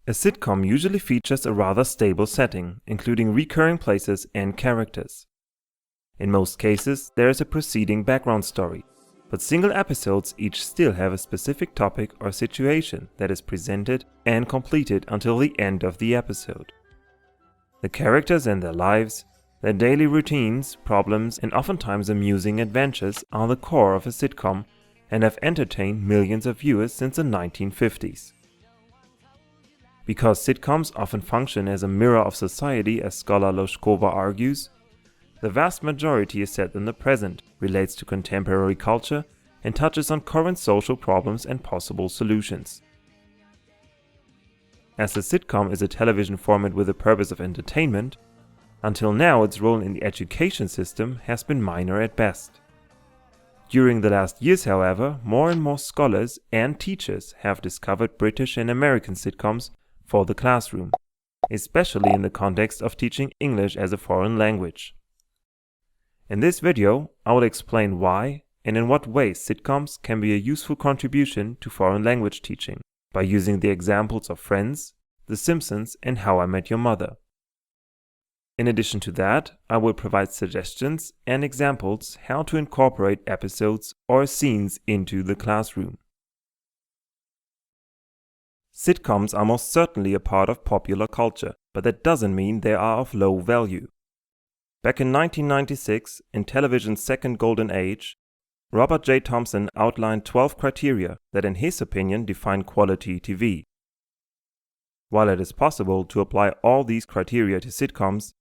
A sitcom usually features a rather stable setting, including recurring places and characters. In most cases, there is a preceding background story, but single episodes each still have a specific topic or situation that is presented and completed until the end of the episode. The characters and their lives, their daily routines, problems, and oftentimes amusing adventures are the core of a sitcom and have entertained millions of viewers since the 1950s. Because sitcoms often function as a mirror of society, as scholar Loshkova argues, the vast majority is set in the present, relates to contemporary culture, and touches on current social problems and possible solutions. As a sitcom is a television format with the purpose of entertainment, until now its role in the education system has been minor at best. During the last years, however, more and more scholars and teachers have discovered British and American sitcoms for the classroom, especially in the context of teaching English as a foreign language. In this video, I will explain why and in what ways sitcoms can be a useful contribution to foreign language teaching by using the examples of Friends, The Simpsons, and How I Met Your Mother. In addition to that, I will provide suggestions and examples how to incorporate episodes or scenes into the classroom. Sitcoms are most certainly a part of popular culture, but that doesn't mean they are of low value. Back in 1996, in television's second golden age, Robert J. Thompson outlined 12 criteria that in his opinion define quality TV. While it is possible to apply all these criteria to sitcoms,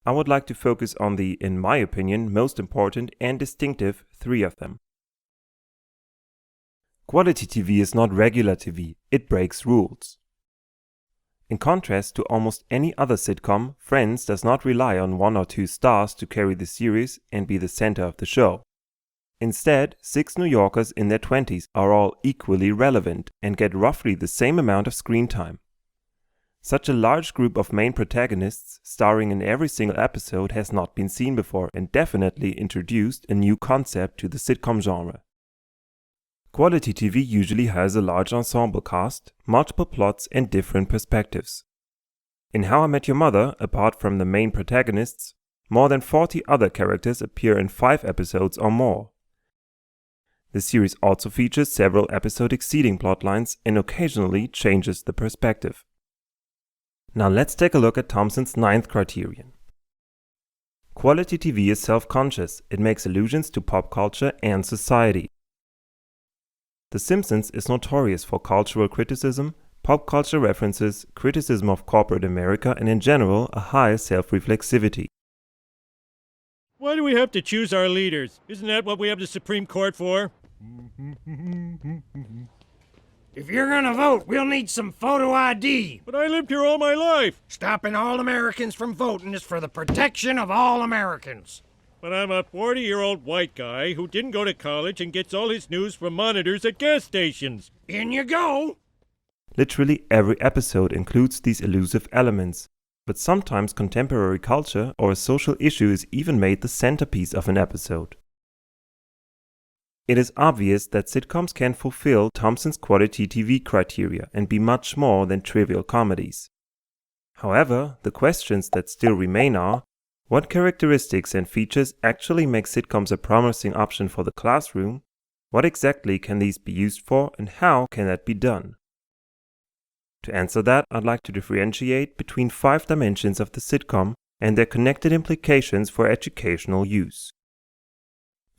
I would like to focus on the, in my opinion, most important and distinctive 3 of them. Quality TV is not regular TV, it breaks rules. In contrast to almost any other sitcom, Friends does not rely on 1 or 2 stars to carry the series and be the center of the show. Instead, 6 New Yorkers in their 20s are all equally relevant and get roughly the same amount of screen time. Such a large group of main protagonists starring in every single episode has not been seen before and definitely introduced a new concept to the sitcom genre. Quality TV usually has a large ensemble cast, multiple plots, and different perspectives. In How I Met Your Mother, apart from the main protagonists, more than 40 other characters appear in 5 episodes or more. The series also features several episode exceeding plotlines and occasionally changes the perspective. Now let's take a look at Thompson's 9th criterion. Quality TV is self-conscious, it makes allusions to pop culture and society. The Simpsons is notorious for cultural criticism, pop culture references, criticism of corporate America, and in general, a high self-reflexivity. Why do we have to choose our leaders? Isn't that what we have the Supreme Court for? If you're gonna vote, we'll need some photo ID. But I lived here all my life. Stopping all Americans from voting is for the protection of all Americans. But I'm a 40-year-old white guy who didn't go to college and gets all his news from monitors at gas stations. In you go. Literally every episode includes these elusive elements, but sometimes contemporary culture or a social issue is even made the centerpiece of an episode. It is obvious that sitcoms can fulfill Thompson's quality TV criteria and be much more than trivial comedies. However, the questions that still remain are, what characteristics and features actually make sitcoms a promising option for the classroom? What exactly can these be used for, and how can that be done? To answer that, I'd like to differentiate between 5 dimensions of the sitcom and their connected implications for educational use.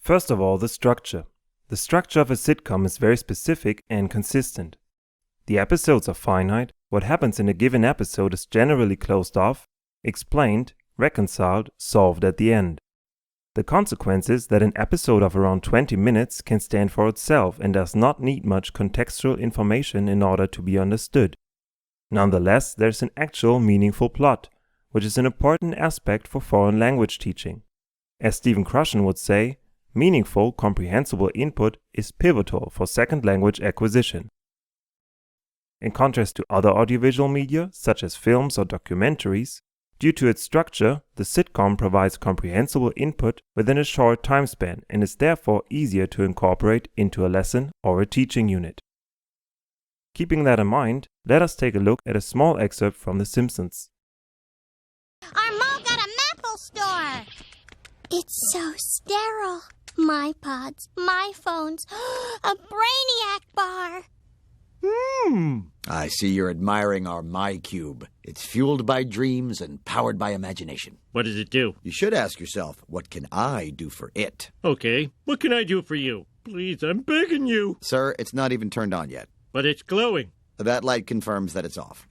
First of all, the structure. The structure of a sitcom is very specific and consistent. The episodes are finite, what happens in a given episode is generally closed off, explained, reconciled, solved at the end. The consequence is that an episode of around 20 minutes can stand for itself and does not need much contextual information in order to be understood. Nonetheless, there's an actual meaningful plot, which is an important aspect for foreign language teaching. As Stephen Krushen would say, meaningful, comprehensible input is pivotal for second language acquisition. In contrast to other audiovisual media, such as films or documentaries, due to its structure, the sitcom provides comprehensible input within a short time span and is therefore easier to incorporate into a lesson or a teaching unit. Keeping that in mind, let us take a look at a small excerpt from The Simpsons. Our mall got a Maple store. It's so sterile. My pods, my phones, a Brainiac bar. I see you're admiring our MyCube. It's fueled by dreams and powered by imagination. What does it do? You should ask yourself, what can I do for it? Okay, what can I do for you? Please, I'm begging you. Sir, it's not even turned on yet. But it's glowing. That light confirms that it's off.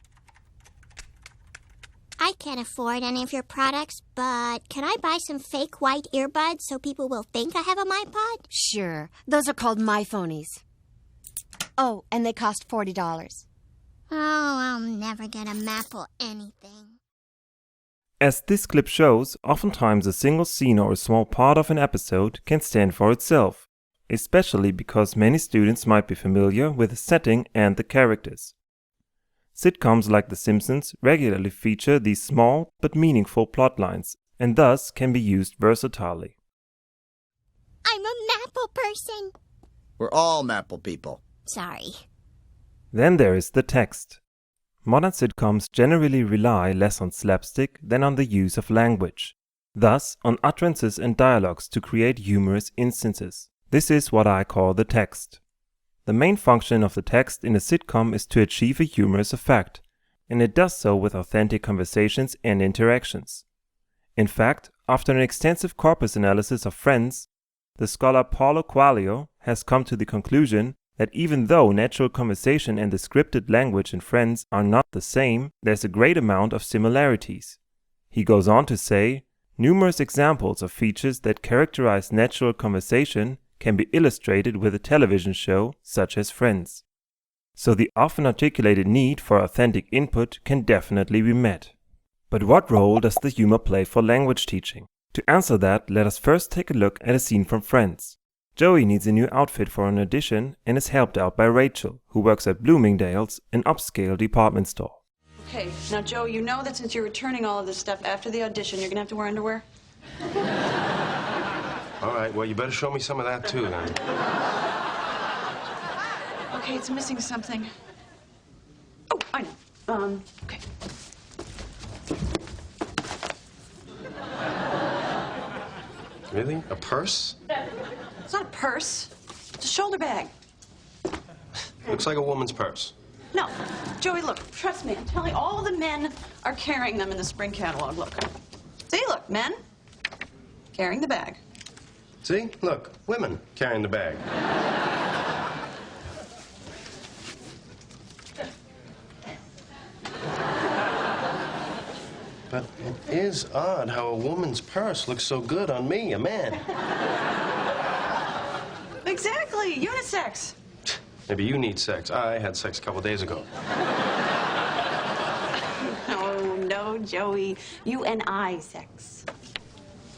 I can't afford any of your products, but can I buy some fake white earbuds so people will think I have a MyPod? Sure. Those are called MyPhonies. Oh, and they cost $40. Oh, I'll never get a Maple anything. As this clip shows, oftentimes a single scene or a small part of an episode can stand for itself, especially because many students might be familiar with the setting and the characters. Sitcoms like The Simpsons regularly feature these small but meaningful plotlines, and thus can be used versatilely. I'm a Maple person. We're all Maple people. Sorry. Then there is the text. Modern sitcoms generally rely less on slapstick than on the use of language, thus on utterances and dialogues to create humorous instances. This is what I call the text. The main function of the text in a sitcom is to achieve a humorous effect, and it does so with authentic conversations and interactions. In fact, after an extensive corpus analysis of Friends, the scholar Paulo Coelho has come to the conclusion that even though natural conversation and the scripted language in Friends are not the same, there's a great amount of similarities. He goes on to say, numerous examples of features that characterize natural conversation can be illustrated with a television show such as Friends. So the often articulated need for authentic input can definitely be met. But what role does the humor play for language teaching? To answer that, let us first take a look at a scene from Friends. Joey needs a new outfit for an audition and is helped out by Rachel, who works at Bloomingdale's, an upscale department store. Okay, now Joe, you know that since you're returning all of this stuff after the audition, you're gonna have to wear underwear? All right, well, you better show me some of that, too, then. Okay, it's missing something. Oh, I know. Okay. Really? A purse? It's not a purse. It's a shoulder bag. Looks like a woman's purse. No, Joey, look, trust me. I'm telling you, all the men are carrying them in the spring catalog. Look. See, look, men carrying the bag. See? Look, women carrying the bag. But it is odd how a woman's purse looks so good on me, a man. Exactly, unisex. Maybe you need sex. I had sex a couple days ago. No, Joey. You and I sex.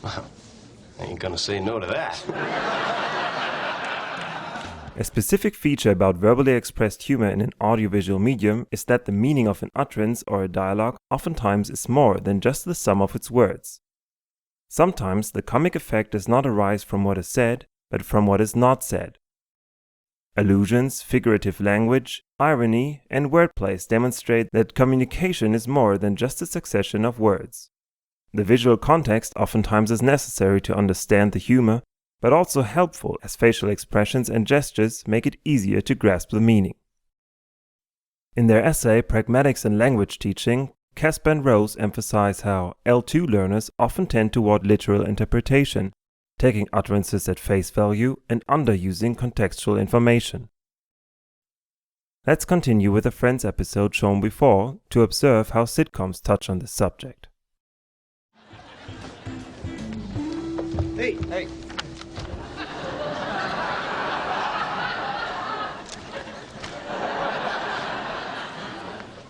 Well, I ain't gonna say no to that. A specific feature about verbally expressed humor in an audiovisual medium is that the meaning of an utterance or a dialogue oftentimes is more than just the sum of its words. Sometimes the comic effect does not arise from what is said, but from what is not said. Allusions, figurative language, irony, and wordplays demonstrate that communication is more than just a succession of words. The visual context oftentimes is necessary to understand the humor, but also helpful as facial expressions and gestures make it easier to grasp the meaning. In their essay Pragmatics in Language Teaching, Casper and Rose emphasize how L2 learners often tend toward literal interpretation, taking utterances at face value and underusing contextual information. Let's continue with the Friends episode shown before to observe how sitcoms touch on this subject. Hey.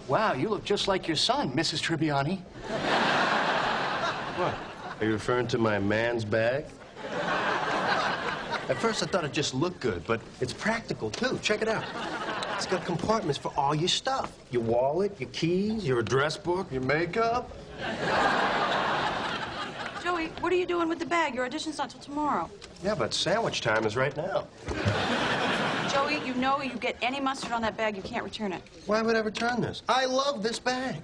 Wow, you look just like your son, Mrs. Tribbiani. What? Are you referring to my man's bag? At first, I thought it just looked good, but it's practical, too. Check it out. It's got compartments for all your stuff. Your wallet, your keys, your address book, your makeup. Joey, what are you doing with the bag? Your audition's not till tomorrow. Yeah, but sandwich time is right now. Joey, you know Joey, you get any mustard on that bag, you can't return it. Why would I return this? I love this bag.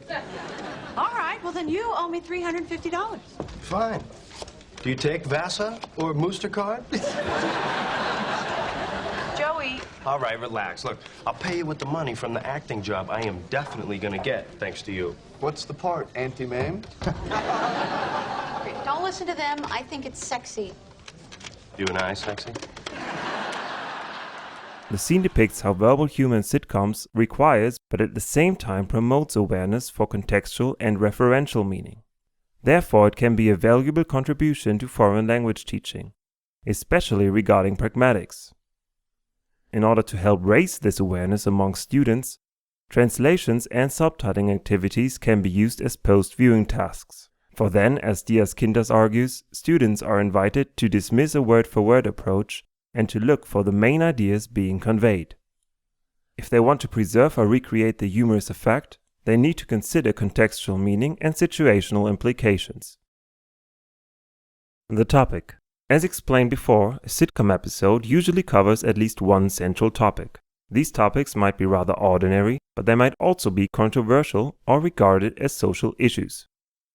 All right, well then you owe me $350. Fine. Do you take Vasa or Mooster card? Joey. All right, relax. Look, I'll pay you with the money from the acting job I am definitely gonna get, thanks to you. What's the part, Auntie Mame? Don't listen to them. I think it's sexy. You and I, sexy? The scene depicts how verbal humor in sitcoms requires, but at the same time promotes awareness for contextual and referential meaning. Therefore, it can be a valuable contribution to foreign language teaching, especially regarding pragmatics. In order to help raise this awareness among students, translations and subtitling activities can be used as post-viewing tasks. For then, as Diaz-Cíntas argues, students are invited to dismiss a word-for-word approach and to look for the main ideas being conveyed. If they want to preserve or recreate the humorous effect, they need to consider contextual meaning and situational implications. The topic. As explained before, a sitcom episode usually covers at least one central topic. These topics might be rather ordinary, but they might also be controversial or regarded as social issues.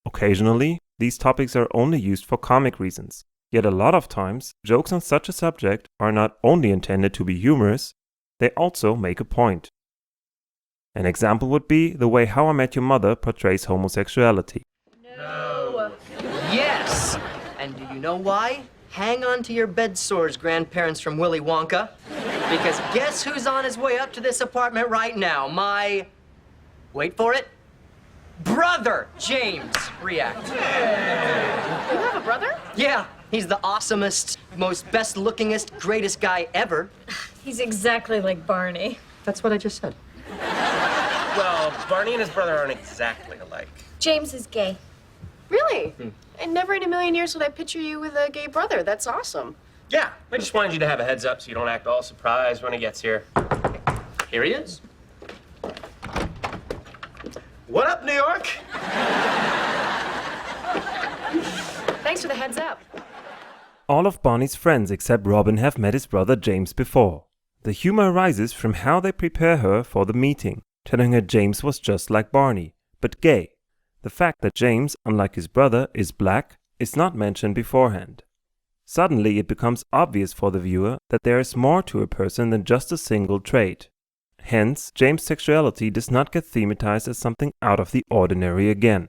Occasionally, these topics are only used for comic reasons, yet a lot of times, jokes on such a subject are not only intended to be humorous, they also make a point. An example would be the way How I Met Your Mother portrays homosexuality. No. Yes! And do you know why? Hang on to your bed sores, grandparents from Willy Wonka. Because guess who's on his way up to this apartment right now? My... wait for it. Brother, James. React. You have a brother? Yeah, he's the awesomest, most best-lookingest, greatest guy ever. He's exactly like Barney. That's what I just said. Well, Barney and his brother aren't exactly alike. James is gay. Really? And never in a million years would I picture you with a gay brother. That's awesome. Yeah, I just wanted you to have a heads up so you don't act all surprised when he gets here. Here he is. What up, New York? Thanks for the heads up. All of Barney's friends except Robin have met his brother James before. The humor arises from how they prepare her for the meeting, telling her James was just like Barney, but gay. The fact that James, unlike his brother, is black is not mentioned beforehand. Suddenly it becomes obvious for the viewer that there is more to a person than just a single trait. Hence, James' sexuality does not get thematized as something out of the ordinary again.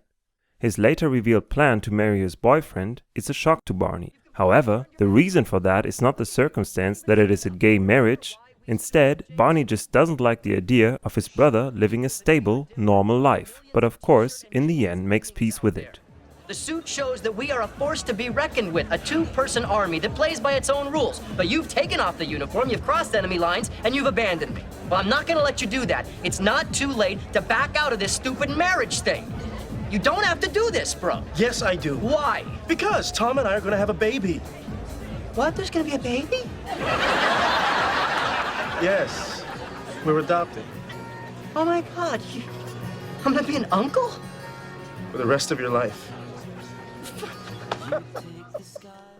His later revealed plan to marry his boyfriend is a shock to Barney. However, the reason for that is not the circumstance that it is a gay marriage. Instead, Barney just doesn't like the idea of his brother living a stable, normal life, but of course, in the end makes peace with it. The suit shows that we are a force to be reckoned with, a two-person army that plays by its own rules. But you've taken off the uniform, you've crossed enemy lines, and you've abandoned me. Well, I'm not gonna let you do that. It's not too late to back out of this stupid marriage thing. You don't have to do this, bro. Yes, I do. Why? Because Tom and I are gonna have a baby. What? There's gonna be a baby? Yes, we're adopting. Oh my God, I'm gonna be an uncle? For the rest of your life.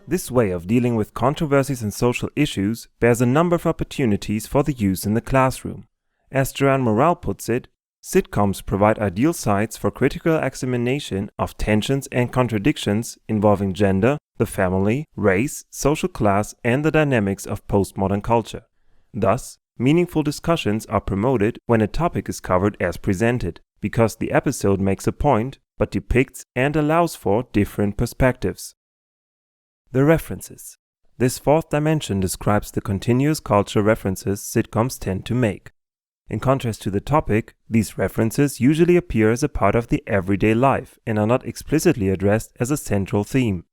This way of dealing with controversies and social issues bears a number of opportunities for the use in the classroom. As Joanne Morale puts it, sitcoms provide ideal sites for critical examination of tensions and contradictions involving gender, the family, race, social class, and the dynamics of postmodern culture. Thus, meaningful discussions are promoted when a topic is covered as presented, because the episode makes a point, but depicts and allows for different perspectives. The references. This fourth dimension describes the continuous cultural references sitcoms tend to make. In contrast to the topic, these references usually appear as a part of the everyday life and are not explicitly addressed as a central theme.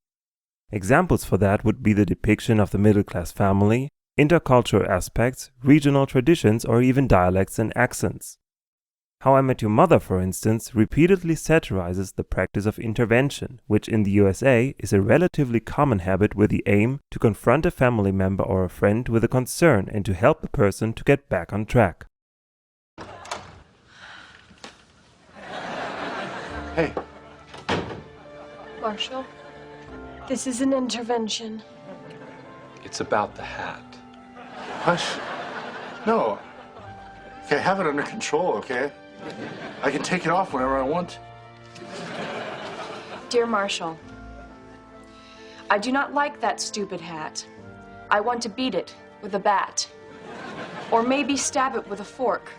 Examples for that would be the depiction of the middle-class family, intercultural aspects, regional traditions, or even dialects and accents. How I Met Your Mother, for instance, repeatedly satirizes the practice of intervention, which in the USA is a relatively common habit with the aim to confront a family member or a friend with a concern and to help the person to get back on track. Hey. Marshall, this is an intervention. It's about the hat. Hush. No. Okay, I have it under control, okay? I can take it off whenever I want. Dear Marshall, I do not like that stupid hat. I want to beat it with a bat. Or maybe stab it with a fork.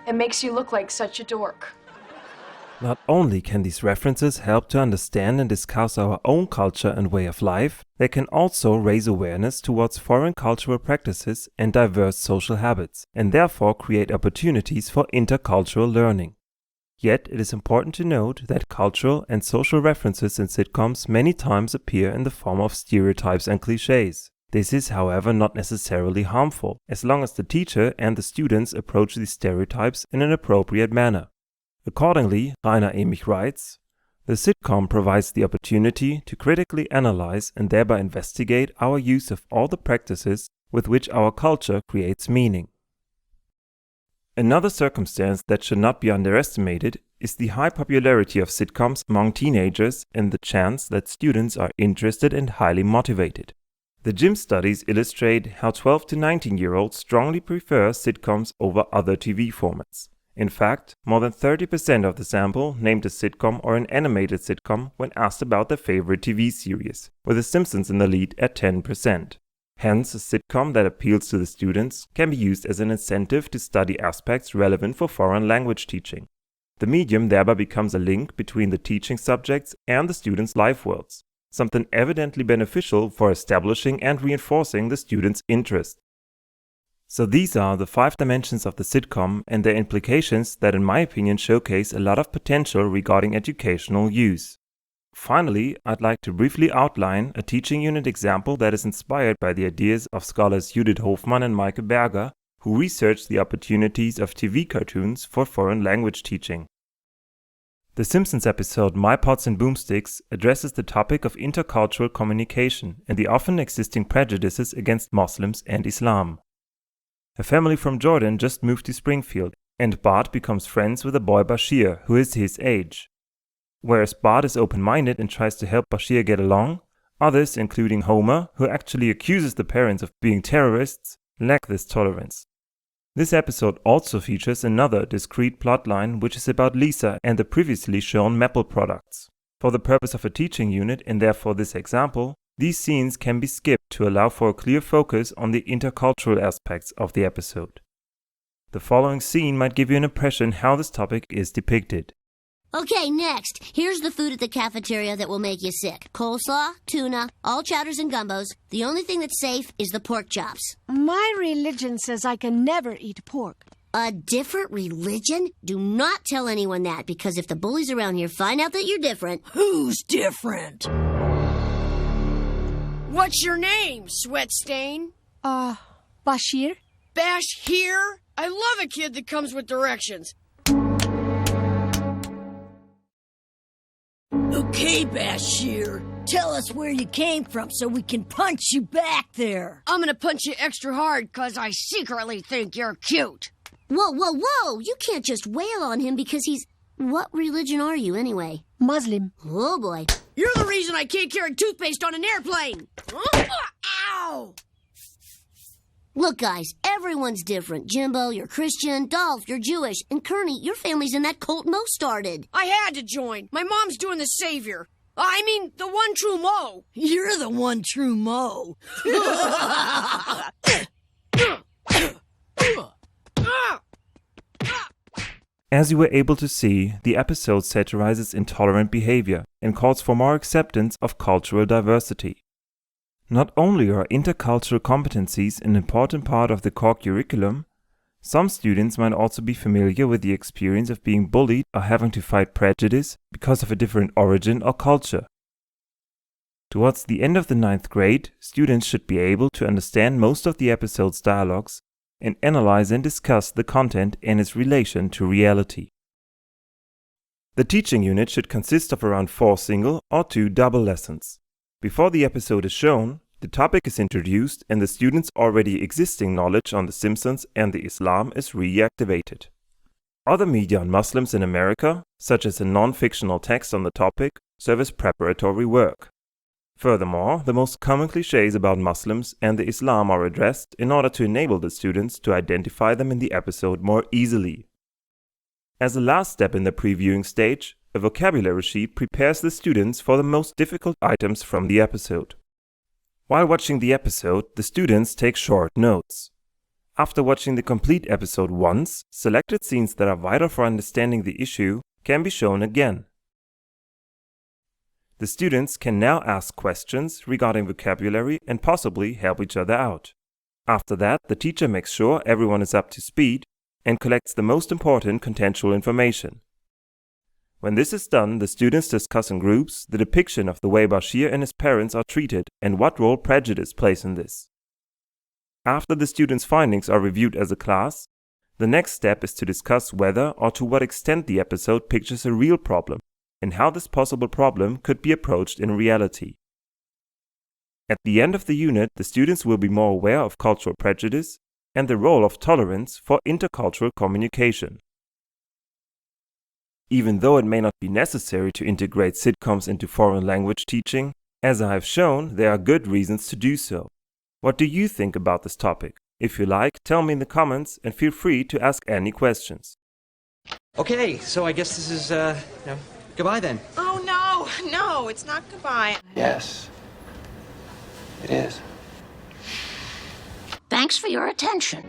It makes you look like such a dork. Not only can these references help to understand and discuss our own culture and way of life, they can also raise awareness towards foreign cultural practices and diverse social habits, and therefore create opportunities for intercultural learning. Yet, it is important to note that cultural and social references in sitcoms many times appear in the form of stereotypes and clichés. This is, however, not necessarily harmful, as long as the teacher and the students approach these stereotypes in an appropriate manner. Accordingly, Rainer Emich writes, "The sitcom provides the opportunity to critically analyze and thereby investigate our use of all the practices with which our culture creates meaning." Another circumstance that should not be underestimated is the high popularity of sitcoms among teenagers and the chance that students are interested and highly motivated. The gym studies illustrate how 12 to 19-year-olds strongly prefer sitcoms over other TV formats. In fact, more than 30% of the sample named a sitcom or an animated sitcom when asked about their favorite TV series, with The Simpsons in the lead at 10%. Hence, a sitcom that appeals to the students can be used as an incentive to study aspects relevant for foreign language teaching. The medium thereby becomes a link between the teaching subjects and the students' life worlds, something evidently beneficial for establishing and reinforcing the students' interest. So these are the 5 dimensions of the sitcom and their implications that in my opinion showcase a lot of potential regarding educational use. Finally, I'd like to briefly outline a teaching unit example that is inspired by the ideas of scholars Judith Hofmann and Maike Berger, who researched the opportunities of TV cartoons for foreign language teaching. The Simpsons episode My Pots and Boomsticks addresses the topic of intercultural communication and the often existing prejudices against Muslims and Islam. A family from Jordan just moved to Springfield, and Bart becomes friends with a boy Bashir, who is his age. Whereas Bart is open-minded and tries to help Bashir get along, others, including Homer, who actually accuses the parents of being terrorists, lack this tolerance. This episode also features another discrete plotline which is about Lisa and the previously shown Maple products. For the purpose of a teaching unit, and therefore this example, these scenes can be skipped to allow for a clear focus on the intercultural aspects of the episode. The following scene might give you an impression how this topic is depicted. Okay, next. Here's the food at the cafeteria that will make you sick. Coleslaw, tuna, all chowders and gumbos. The only thing that's safe is the pork chops. My religion says I can never eat pork. A different religion? Do not tell anyone that, because if the bullies around here find out that you're different... Who's different? What's your name, sweat stain? Bashir. Bash here? I love a kid that comes with directions. Okay, Bashir. Tell us where you came from so we can punch you back there. I'm gonna punch you extra hard because I secretly think you're cute. Whoa, whoa, whoa! You can't just wail on him because he's... What religion are you, anyway? Muslim. Oh, boy. You're the reason I can't carry toothpaste on an airplane! Ow! Look, guys, everyone's different. Jimbo, you're Christian. Dolph, you're Jewish. And Kearney, your family's in that cult Mo started. I had to join. My mom's doing the savior. I mean, the one true Mo. You're the one true Mo. As you were able to see, the episode satirizes intolerant behavior and calls for more acceptance of cultural diversity. Not only are intercultural competencies an important part of the core curriculum, some students might also be familiar with the experience of being bullied or having to fight prejudice because of a different origin or culture. Towards the end of the 9th grade, students should be able to understand most of the episode's dialogues and analyze and discuss the content and its relation to reality. The teaching unit should consist of around 4 single or 2 double lessons. Before the episode is shown, the topic is introduced and the students' already existing knowledge on The Simpsons and the Islam is reactivated. Other media on Muslims in America, such as a non-fictional text on the topic, serve as preparatory work. Furthermore, the most common clichés about Muslims and the Islam are addressed in order to enable the students to identify them in the episode more easily. As a last step in the previewing stage, a vocabulary sheet prepares the students for the most difficult items from the episode. While watching the episode, the students take short notes. After watching the complete episode once, selected scenes that are vital for understanding the issue can be shown again. The students can now ask questions regarding vocabulary and possibly help each other out. After that, the teacher makes sure everyone is up to speed and collects the most important contextual information. When this is done, the students discuss in groups the depiction of the way Bashir and his parents are treated and what role prejudice plays in this. After the students' findings are reviewed as a class, the next step is to discuss whether or to what extent the episode pictures a real problem and how this possible problem could be approached in reality. At the end of the unit, the students will be more aware of cultural prejudice and the role of tolerance for intercultural communication. Even though it may not be necessary to integrate sitcoms into foreign language teaching, as I have shown, there are good reasons to do so. What do you think about this topic? If you like, tell me in the comments and feel free to ask any questions. Okay, so I guess this is, goodbye then. Oh, no, it's not goodbye. Yes, it is. Thanks for your attention.